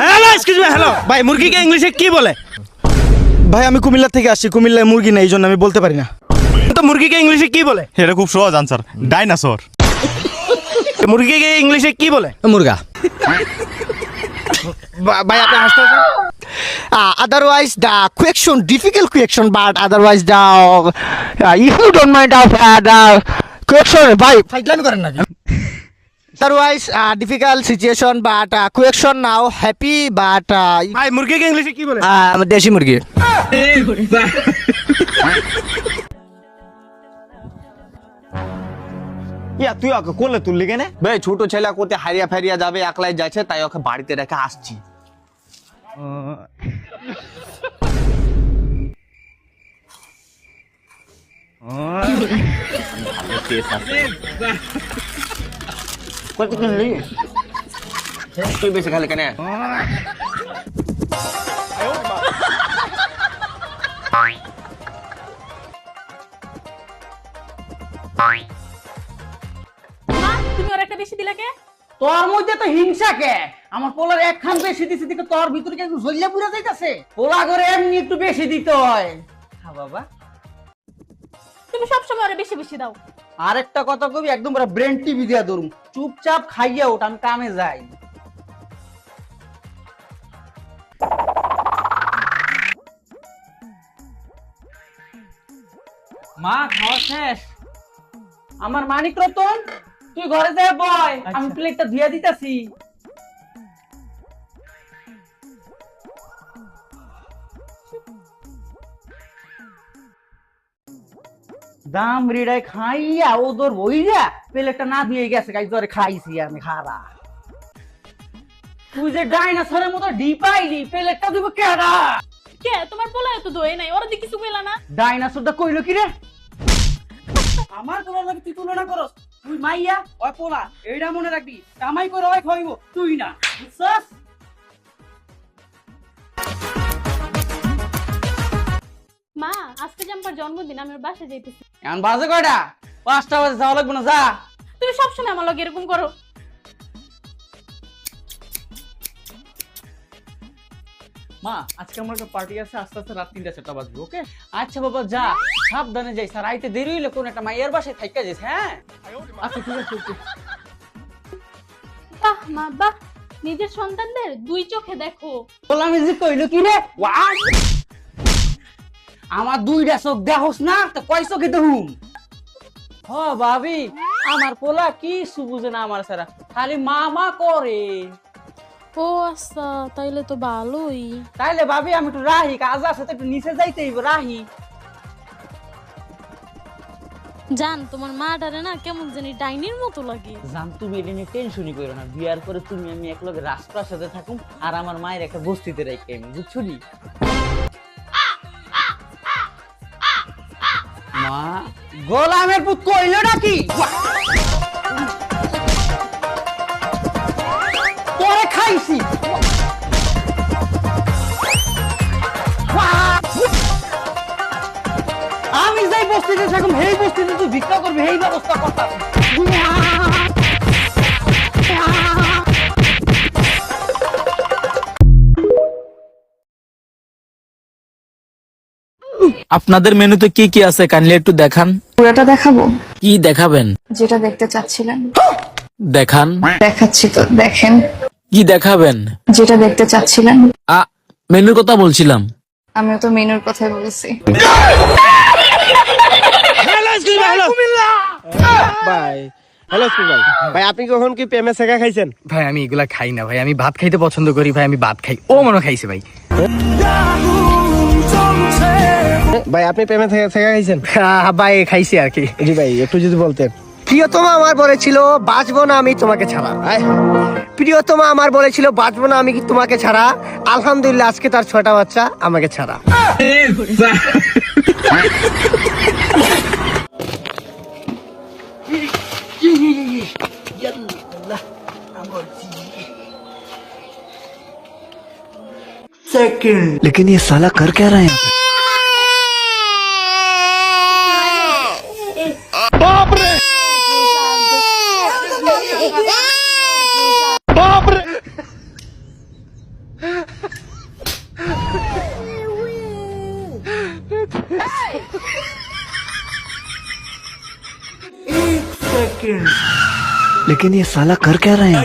Hello excuse me hello ভাই মুরগিকে ইংলিশে কি বলে? ভাই আমি কুমিল্লা থেকে আসছি, কুমিল্লায় মুরগি নেই, এই জন্য আমি বলতে পারি না। তো মুরগিকে ইংলিশে কি বলে? এটা খুব সহজ আনসার, ডাইনোসর। মুরগিকে ইংলিশে কি বলে? মুরগা। ভাই আপনি হাসতে হাসতে Otherwise the question difficult question, but otherwise the if you don't mind of the question, bhai ফাইটলামি করেন নাকি? otherwise difficult situation, but question now happy, but ভাই মুরগিকে ইংলিশে কি বলে? দেশি মুরগি। ইয়া তুই ওকে কোলে তুললি কেন? ভাই ছোট ছেলে কোতে হারিয়া ফেরিয়া যাবে, একলাই যাচ্ছে, তাই ওকে বাড়িতে রেখে আসছি। কত কিনলি? তুই বেশি খালি কেন? তুমি ওর একটা বেশি দিলা কে? তোর মধ্যে তো হিংসা কে? আমার পোলার একখান বেশি দিছে দিকে তোর ভিতরে কি জ্বলিয়া পুরা যাইতাছে? পোলা করে এমনি একটু বেশি দিতে হয়। হ্যাঁ বাবা, তুমি সব সময় ওরে বেশি বেশি দাও। আরেকটা কথা কবি, একদম পুরো ব্রেন টিভি দিয়া ধরুম। চুপচাপ খাইয়া ওঠ, আমি কামে যাই। মা খাওয়া শেষ? আমার মানিক রতন, তুই ঘরে যা বয়, আমি প্লেটটা ধুইয়া দিতাছি। দাম রিড়াই খাইয়া ওদর বইরা প্লেটটা না ধুয়ে গেছে, গাই ধরে খাইছি আমি খারা। তুই যে ডাইনোসরের মতো ডিপাইলি, প্লেটটা দিব কেডা? কে তোমার পোলায় তো দই নাই, ওরা দি কিছু কইলা না? ডাইনোসরটা কইলো কি রে? আমার পোলার লাগে তুই তুলনা করস? তুই মাইয়া ওই পোলা, এইটা মনে রাখবি, কামাই করে ওই খাইব, তুই না, বুঝছস? মা আজকে জাম্পার জন্মদিন, আমি ওর বাসায় যাইতেছি। এখন বাজে কয়টা? 5টা বাজে, যাওয়া লাগবে না, যা। তুমি সবসময় আমার লগে এরকম করো। মা আজকে আমার একটা পার্টি আছে, আস্তে আস্তে রাত 3টা-4টা বাজবে, ওকে? আচ্ছা বাবা যা, সাবধানে যাইস, আর আইতে দেরি হইলে কোন একটা মাইয়ার বাসায় থাইকা যাইস, হ্যাঁ? আচ্ছা ঠিক আছে, ওকে। বাহ মা বাহ, নিজের সন্তানদের দুই চোখে দেখো। বললাম যে কইলো কি রে? ওয়াও, আমার দুইটা চোখ দেখোস না তো কয় চোখে দেখুম? হ ভাবি, আমার পোলা কি বুঝে না আমার সারা, খালি মামা করে। ও আচ্ছা, তাইলে তো ভালোই। তাইলে ভাবি আমি একটু রাহি, কাজ আছে তো একটু নিচে যাইতে হইব, রাহি। জান তোমার মাটারে না কেমন জানি ডাইনির মতো লাগে। জান তুমি এটা নিয়ে টেনশনই করো না, বিয়ার পরে তুমি আমি একলগে রাজপ্রাসাদে থাকুম, আর আমার মায়ের একটা বস্তিতে রাখি আমি, বুঝছো নি? মা গোলামের পুত কইলো নাকি? পরে খাইছি। আমি যাই বস্তিতে থাকুম, হেই বস্তিতে তুই ভিক্ষা করবি, হেই ব্যবস্থা করতাম। আপনাদের মেনুতে কি কি আছে কাইন্ডলি একটু দেখান। পুরোটা দেখাবো? কি দেখাবেন? যেটা দেখতে চাচ্ছিলেন দেখান। দেখাচ্ছি তো, দেখেন। কি দেখাবেন? যেটা দেখতে চাচ্ছিলেন। মেনুর কথা বলছিলাম। আমিও তো মেনুর কথাই বলছি। ভাই হ্যালো এক্সকিউজ ভাই, ভাই আপনি কখন কি প্রেমে শেখা খাইছেন? ভাই আমি এগুলা খাই না ভাই, আমি ভাত খাইতে পছন্দ করি ভাই, আমি ভাত খাই। ও মনে খাইছে ভাই। ভাই আপনি প্রেমে শেখা খাইছেন? ভাই খাইছি আর কি। জি ভাই একটু যদি বলতেন। প্রিয়তমা আমার বলেছিল বাঁচবো না আমি তোমাকে ছাড়া। প্রিয়তমা আমার বলেছিল বাঁচবো না আমি তোমাকে ছাড়া। আলহামদুলিল্লাহ আজকে তার 6টা বাচ্চা আমাকে ছাড়া। लेकिन ये साला कर क्या रहा है यहाँ पे? लेकिन ये साला कर क्या रहे हैं